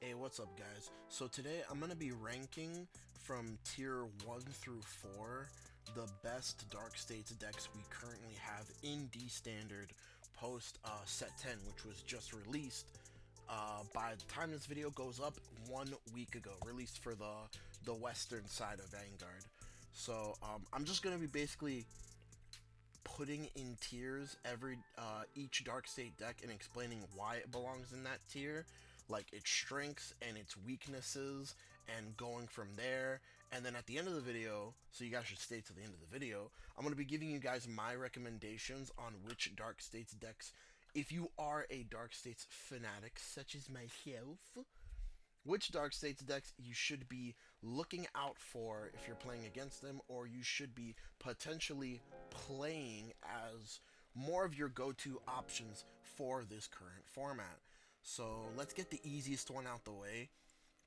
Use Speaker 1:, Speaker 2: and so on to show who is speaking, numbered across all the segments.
Speaker 1: Hey, what's up, guys? So today I'm going to be ranking from tier 1 through 4 the best Dark States decks we currently have in D standard post set 10, which was just released by the time this video goes up 1 week ago, released for the western side of Vanguard. So I'm just going to be basically putting in tiers every each dark state deck and explaining why it belongs in that tier, like its strengths and its weaknesses, and going from there. And then at the end of the video, so you guys should stay to the end of the video, I'm going to be giving you guys my recommendations on which dark states decks, if you are a dark states fanatic such as myself, which Dark States decks you should be looking out for if you're playing against them, or you should be potentially playing as more of your go-to options for this current format. So let's get the easiest one out the way.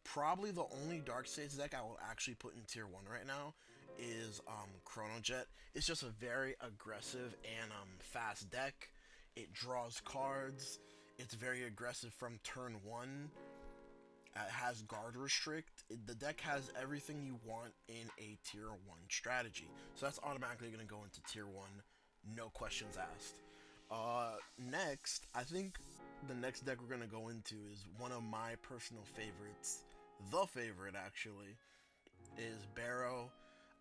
Speaker 1: Probably the only Dark States deck I will actually put in tier 1 right now is Chronojet. It's just a very aggressive and fast deck. It draws cards. It's very aggressive from turn 1. It has guard restrict. The deck has everything you want in a tier 1 strategy. So that's automatically going to go into tier 1, no questions asked. Next, I think the next deck we're going to go into is one of my personal favorites. The favorite, actually, is Barrow.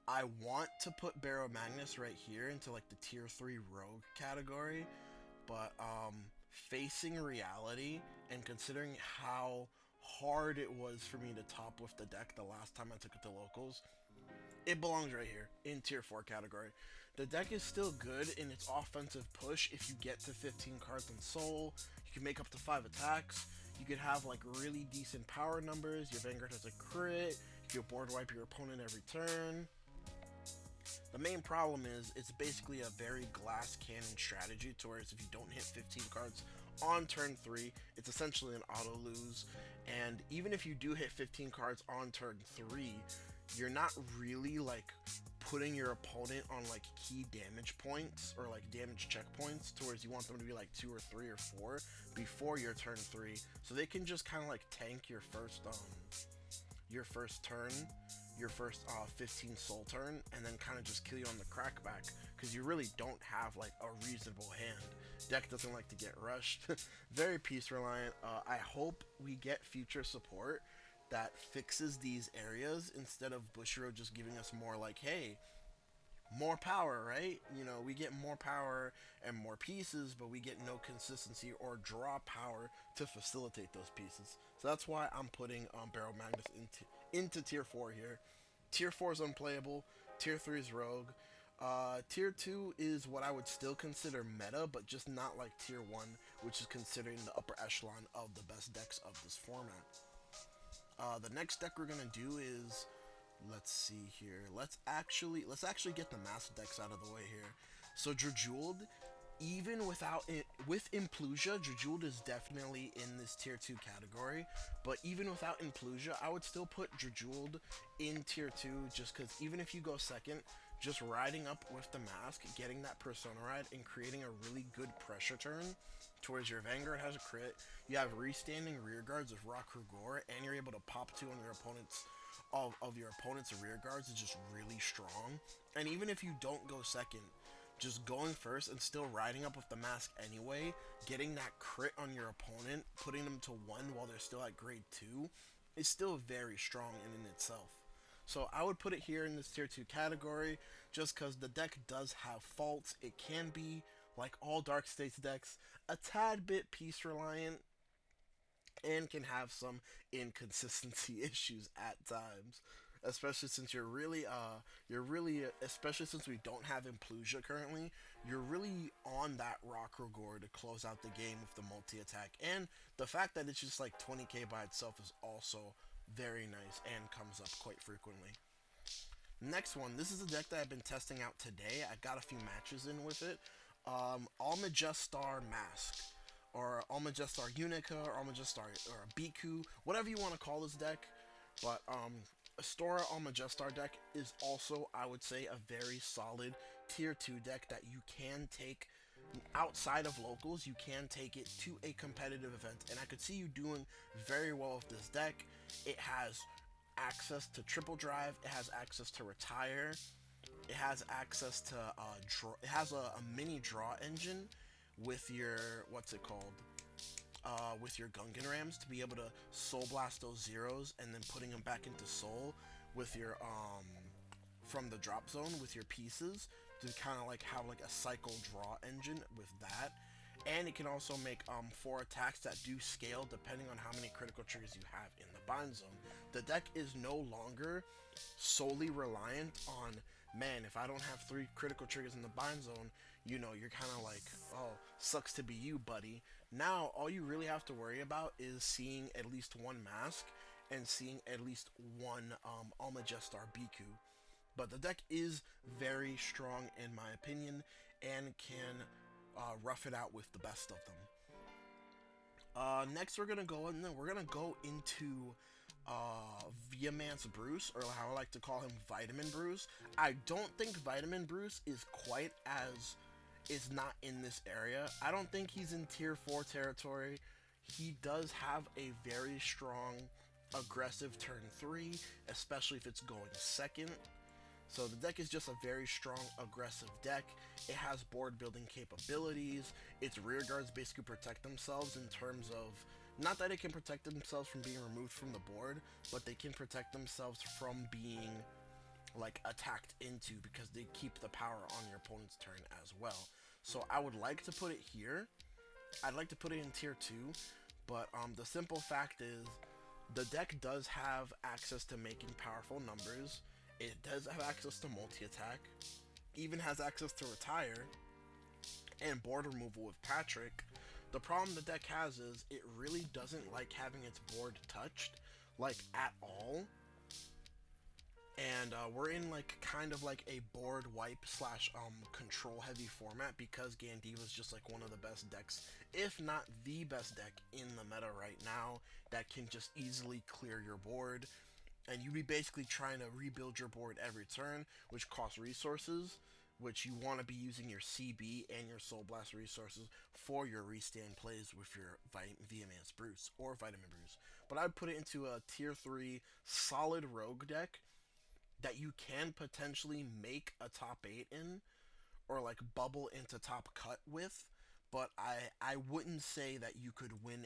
Speaker 1: I want to put Barrow Magnus right here into like the tier 3 rogue category, but facing reality and considering how hard it was for me to top with the deck the last time I took it to locals, it belongs right here in tier 4 category. The deck is still good in its offensive push if you get to 15 cards on soul. You can make up to 5 attacks. You could have like really decent power numbers. Your Vanguard has a crit. You can board wipe your opponent every turn. The main problem is it's basically a very glass cannon strategy, to where if you don't hit 15 cards on turn 3, it's essentially an auto lose. And even if you do hit 15 cards on turn 3, you're not really like putting your opponent on like key damage points or like damage checkpoints, to where you want them to be like 2 or 3 or 4 before your turn 3, so they can just kind of like tank your first turn, your first 15 soul turn, and then kind of just kill you on the crackback, because you really don't have like a reasonable hand. Deck doesn't like to get rushed. Very piece reliant. I hope we get future support that fixes these areas, instead of Bushiroad just giving us more like, hey, more power, right? You know, we get more power and more pieces, but we get no consistency or draw power to facilitate those pieces. So that's why I'm putting Barrel Magnus into tier 4 here. Tier 4 is unplayable. Tier 3 is rogue. Tier 2 is what I would still consider meta, but just not like tier 1, which is considering the upper echelon of the best decks of this format. The next deck we're gonna do is, let's see here. Let's actually get the master decks out of the way here. So Drajuled, even without it, with Implusia, Drajuled is definitely in this tier 2 category. But even without Implusia, I would still put Drajuled in tier 2, just because even if you go second, just riding up with the mask, getting that persona ride, and creating a really good pressure turn towards your Vanguard has a crit. You have restanding rear guards with Rock Rugor, and you're able to pop 2 on your opponent's of your opponent's rear guards is just really strong. And even if you don't go second, just going first and still riding up with the mask anyway, getting that crit on your opponent, putting them to 1 while they're still at grade 2, is still very strong in itself. So I would put it here in this tier 2 category, just because the deck does have faults. It can be, like all Dark States decks, a tad bit piece reliant, and can have some inconsistency issues at times, especially since especially since we don't have Implusia currently, you're really on that Rock Rogor to close out the game with the multi-attack, and the fact that it's just like 20k by itself is also very nice and comes up quite frequently. Next one, this is a deck that I've been testing out today. I got a few matches in with it. Almagestar Mask, or Almagestar Unica, or Almagestar, or Biku, whatever you want to call this deck. But Astora Almagestar deck is also, I would say, a very solid tier 2 deck that you can take outside of locals, you can take it to a competitive event, and I could see you doing very well with this deck. It has access to triple drive, it has access to retire, it has access to draw. It has a mini draw engine with your what's it called? With your Gungan Rams to be able to Soul Blast those zeros and then putting them back into Soul with your from the drop zone with your pieces to kind of like have like a cycle draw engine with that. And it can also make 4 attacks that do scale depending on how many critical triggers you have in the bind zone. The deck is no longer solely reliant on, man, if I don't have 3 critical triggers in the bind zone, you know, you're kind of like, oh, sucks to be you, buddy. Now, all you really have to worry about is seeing at least 1 mask and seeing at least 1 Almagestar Biku. But the deck is very strong in my opinion and can rough it out with the best of them. Next, we're gonna go into Vehemance Bruce, or how I like to call him, Vitamin Bruce. I don't think Vitamin Bruce is quite as is not in this area. I don't think he's in tier 4 territory. He does have a very strong aggressive turn 3, especially if it's going second. So the deck is just a very strong aggressive deck. It has board building capabilities. Its rear guards basically protect themselves in terms of, not that it can protect themselves from being removed from the board, but they can protect themselves from being like attacked into, because they keep the power on your opponent's turn as well. So I would like to put it here. I'd like to put it in tier 2, but the simple fact is the deck does have access to making powerful numbers. It does have access to multi-attack, even has access to retire, and board removal with Patrick. The problem the deck has is it really doesn't like having its board touched, like at all. And we're in like kind of like a board wipe slash control heavy format, because Gandiva is just like one of the best decks, if not the best deck in the meta right now, that can just easily clear your board. And you be basically trying to rebuild your board every turn, which costs resources, which you want to be using your CB and your Soul Blast resources for your restand plays with your Vehemance Bruce or Vitamin Bruce. But I'd put it into a tier 3 solid rogue deck that you can potentially make a top 8 in, or like bubble into top cut with. But I wouldn't say that you could win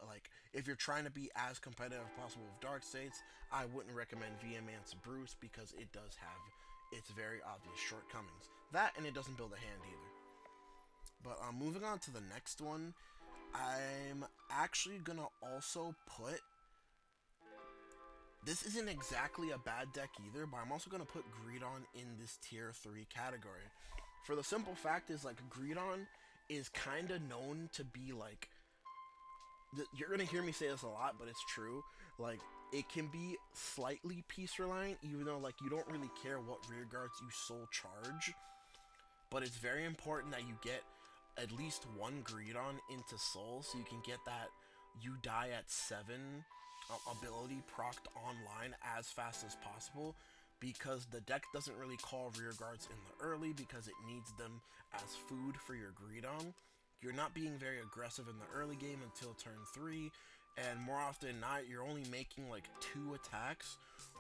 Speaker 1: like, if you're trying to be as competitive as possible with Dark States, I wouldn't recommend Vehemance Bruce, because it does have its very obvious shortcomings. That, and it doesn't build a hand either. But moving on to the next one, I'm actually gonna also put, this isn't exactly a bad deck either, but I'm also gonna put Greedon in this tier 3 category. For the simple fact is, like, Greedon is kind of known to be like, you're gonna hear me say this a lot, but it's true, like, it can be slightly piece reliant, even though like you don't really care what rear guards you soul charge. But it's very important that you get at least 1 Greedon into soul, so you can get that you die at 7 ability procced online as fast as possible, because the deck doesn't really call rear guards in the early because it needs them as food for your Greedon. You're not being very aggressive in the early game until turn 3, and more often than not, you're only making like 2 attacks,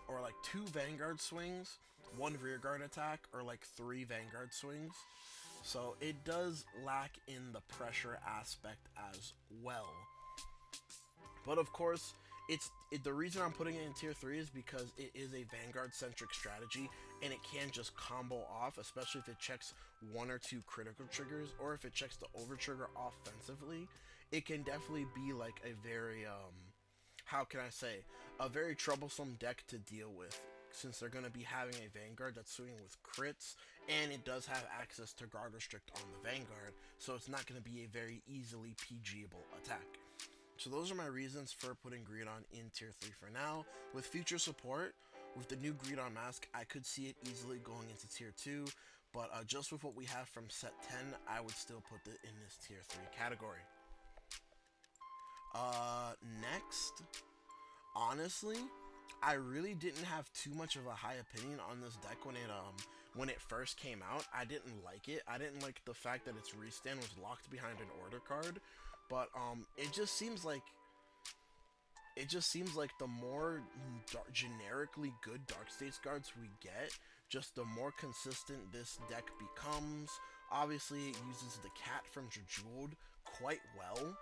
Speaker 1: or like 2 Vanguard swings, 1 rearguard attack, or like 3 Vanguard swings. So it does lack in the pressure aspect as well. But of course, the reason I'm putting it in tier 3 is because it is a Vanguard centric strategy, and it can just combo off, especially if it checks 1 or 2 critical triggers, or if it checks the over trigger offensively. It can definitely be like a very how can I say, a very troublesome deck to deal with, since they're going to be having a Vanguard that's swinging with crits, and it does have access to guard restrict on the Vanguard, so it's not going to be a very easily PGable attack. So those are my reasons for putting Greedon in tier 3 for now. With future support, with the new Greedon mask, I could see it easily going into tier 2, but just with what we have from set 10, I would still put it in this tier 3 category. Next, honestly, I really didn't have too much of a high opinion on this deck when it first came out, I didn't like it. I didn't like the fact that its restand was locked behind an order card. But it just seems like the more generically good Dark States guards we get, just the more consistent this deck becomes. Obviously, it uses the cat from Jejuled quite well,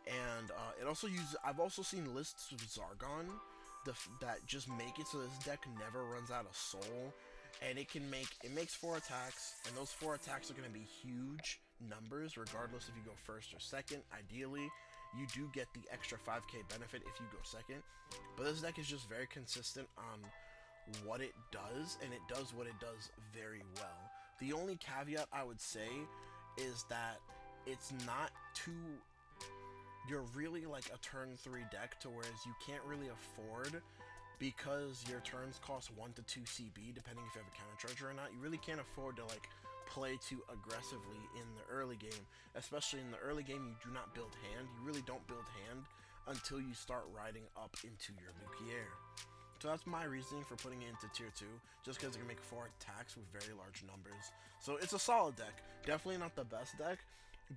Speaker 1: and it also uses. I've also seen lists of Zargon that just make it so this deck never runs out of soul, and it makes 4 attacks, and those 4 attacks are going to be huge numbers regardless if you go first or second. Ideally, you do get the extra 5k benefit if you go second, but this deck is just very consistent on what it does, and it does what it does very well. The only caveat I would say is that it's not too. You're really like a turn 3 deck to whereas you can't really afford, because your turns cost 1 to 2 CB depending if you have a counter charger or not. You really can't afford to like play too aggressively in the early game. Especially in the early game, you do not build hand. You really don't build hand until you start riding up into your Lukier. So that's my reasoning for putting it into tier 2, just because it can make 4 attacks with very large numbers. So it's a solid deck. Definitely not the best deck,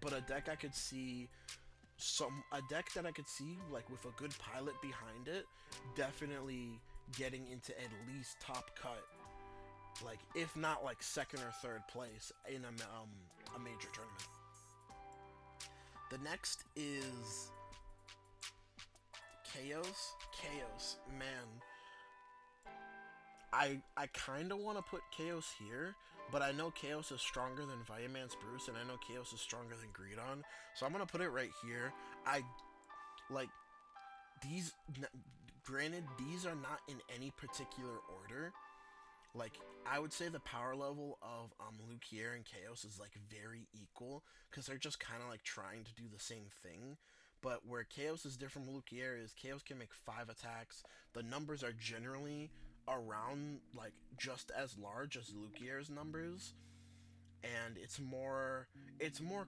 Speaker 1: but a deck I could see that I could see like with a good pilot behind it, definitely getting into at least top cut, like if not like second or third place in a major tournament. The next is Chaos, man. I kind of want to put Chaos here, but I know Chaos is stronger than Viaman's Bruce, and I know Chaos is stronger than Greedon, so I'm gonna put it right here. I like these. Granted, these are not in any particular order. Like, I would say the power level of Lukier and Chaos is like very equal, because they're just kind of like trying to do the same thing. But where Chaos is different from Lukier is Chaos can make 5 attacks. The numbers are generally around like just as large as Lukier's numbers, and it's more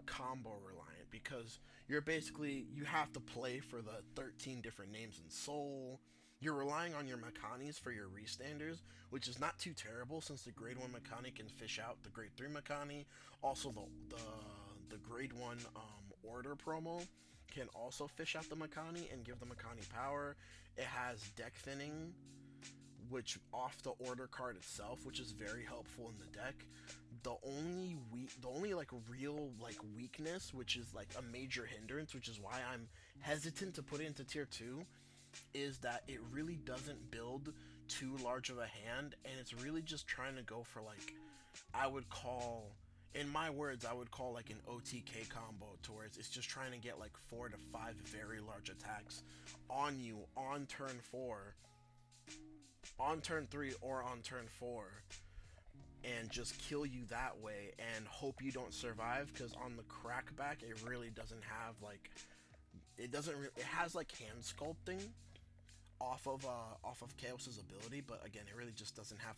Speaker 1: combo reliant, because you have to play for the 13 different names in Soul. You're relying on your Makanis for your restanders, which is not too terrible since the grade 1 Makani can fish out the grade 3 Makani. Also, the grade 1 order promo can also fish out the Makani and give the Makani power. It has deck thinning, which off the order card itself, which is very helpful in the deck. The only like real like weakness, which is like a major hindrance, which is why I'm hesitant to put it into tier 2, is that it really doesn't build too large of a hand, and it's really just trying to go for like, I would call, in my words, I would call like an OTK combo, towards it's just trying to get like 4 to 5 very large attacks on you on turn 4, on turn 3, or on turn 4, and just kill you that way and hope you don't survive, because on the crackback it really doesn't have like, it has like hand sculpting off of Chaos's ability, but again, it really just doesn't have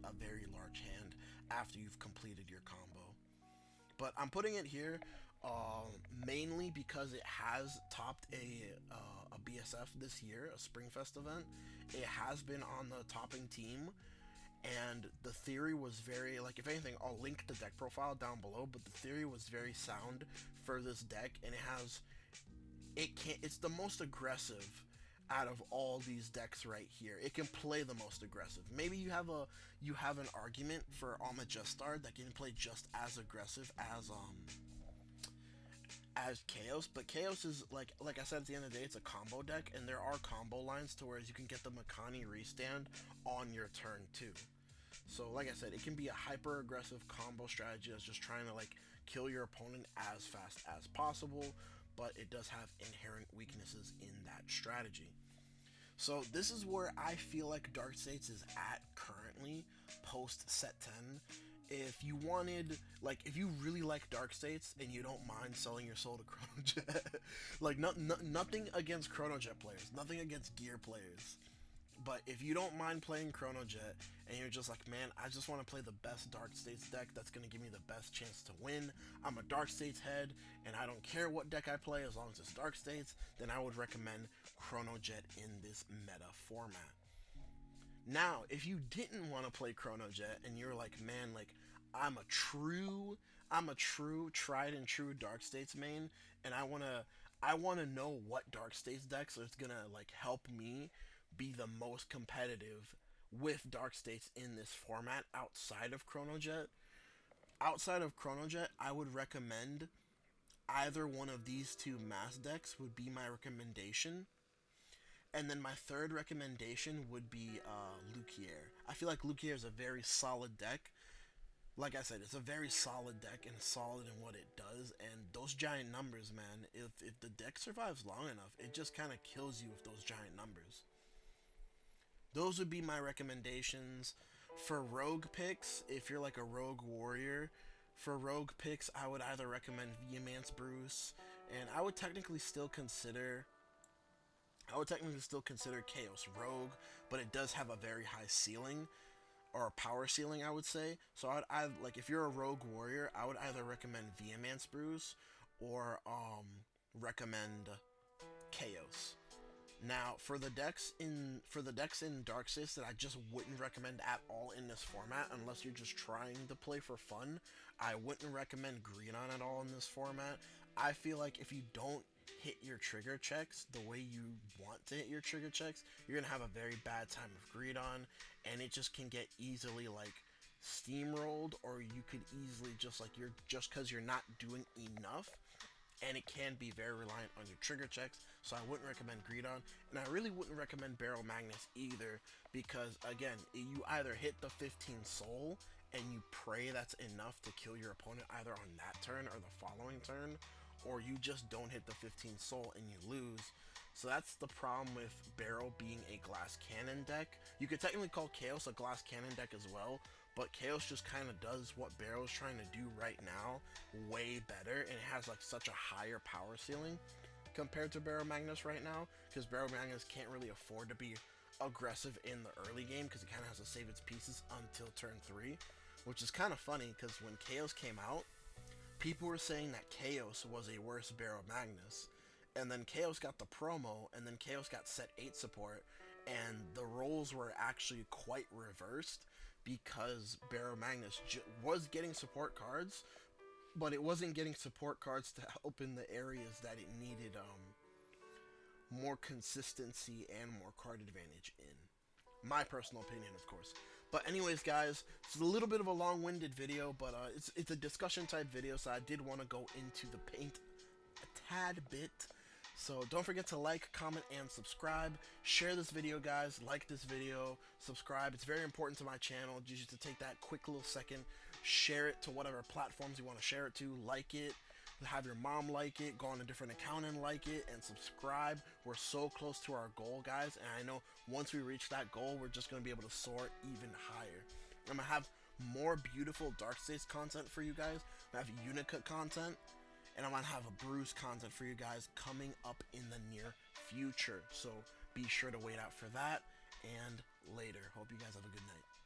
Speaker 1: a very large hand after you've completed your combo. But I'm putting it here mainly because it has topped a BSF this year, a Springfest event. It has been on the topping team, and the theory was very, like, if anything, I'll link the deck profile down below, but the theory was very sound for this deck, and it's the most aggressive out of all these decks right here. It can play the most aggressive. Maybe you have an argument for Almagestar that can play just as aggressive as Chaos, but Chaos is like I said, at the end of the day, it's a combo deck, and there are combo lines to where you can get the Makani restand on your turn too. So like I said, it can be a hyper aggressive combo strategy that's just trying to like kill your opponent as fast as possible, but it does have inherent weaknesses in that strategy. So this is where I feel like Dark States is at currently post set 10. If you really like Dark States and you don't mind selling your soul to Chronojet, like nothing against Chronojet players, nothing against Gear players, but if you don't mind playing Chronojet and you're just like, man, I just want to play the best Dark States deck that's going to give me the best chance to win, I'm a Dark States head, and I don't care what deck I play as long as it's Dark States, then I would recommend Chronojet in this meta format. Now, if you didn't want to play Chrono Jet and you're like, man, like I'm a true, I'm a true tried and true Dark States main, and I wanna know what Dark States decks is gonna like help me be the most competitive with Dark States in this format outside of Chrono Jet. Outside of Chrono Jet, I would recommend either one of these two mass decks would be my recommendation. And then my third recommendation would be Lukier. I feel like Lukier is a very solid deck. Like I said, it's a very solid deck and solid in what it does. And those giant numbers, man, if the deck survives long enough, it just kind of kills you with those giant numbers. Those would be my recommendations. For rogue picks, if you're like a rogue warrior, for rogue picks, I would either recommend Vehemance Bruce, and I would technically still consider Chaos Rogue, but it does have a very high ceiling or a power ceiling, I would say. So I like if you're a Rogue Warrior, I would either recommend Vehemance Bruce or recommend Chaos. Now, for the decks in Dark States that I just wouldn't recommend at all in this format, unless you're just trying to play for fun, I wouldn't recommend Greedon at all in this format. I feel like if you don't hit your trigger checks the way you want to hit your trigger checks, you're gonna have a very bad time with Greedon, and it just can get easily like steamrolled, or you could easily just like you're just because you're not doing enough, and it can be very reliant on your trigger checks. So I wouldn't recommend Greedon, and I really wouldn't recommend Barrel Magnus either, because again, you either hit the 15 soul and you pray that's enough to kill your opponent either on that turn or the following turn, or you just don't hit the 15 soul and you lose. So that's the problem with Barrel being a glass cannon deck. You could technically call Chaos a glass cannon deck as well, but Chaos just kind of does what Barrel is trying to do right now way better, and it has like such a higher power ceiling compared to Barrel Magnus right now, because Barrel Magnus can't really afford to be aggressive in the early game because it kind of has to save its pieces until turn 3, which is kind of funny because when Chaos came out, people were saying that Chaos was a worse Barrel Magnus, and then Chaos got the promo, and then Chaos got set 8 support, and the roles were actually quite reversed because Barrow Magnus was getting support cards, but it wasn't getting support cards to help in the areas that it needed more consistency and more card advantage in. My personal opinion, of course. But anyways, guys, it's a little bit of a long-winded video, but it's a discussion type video, so I did want to go into the paint a tad bit. So don't forget to like, comment, and subscribe. Share this video, guys. Like this video. Subscribe. It's very important to my channel. Just to take that quick little second. Share it to whatever platforms you want to share it to. Like it. Have your mom like it. Go on a different account and like it. And subscribe. We're so close to our goal, guys. And I know once we reach that goal, we're just going to be able to soar even higher. I'm going to have more beautiful Dark States content for you guys. I'm going to have Unicut content. And I'm going to have a Bruce content for you guys coming up in the near future. So be sure to wait out for that. And later. Hope you guys have a good night.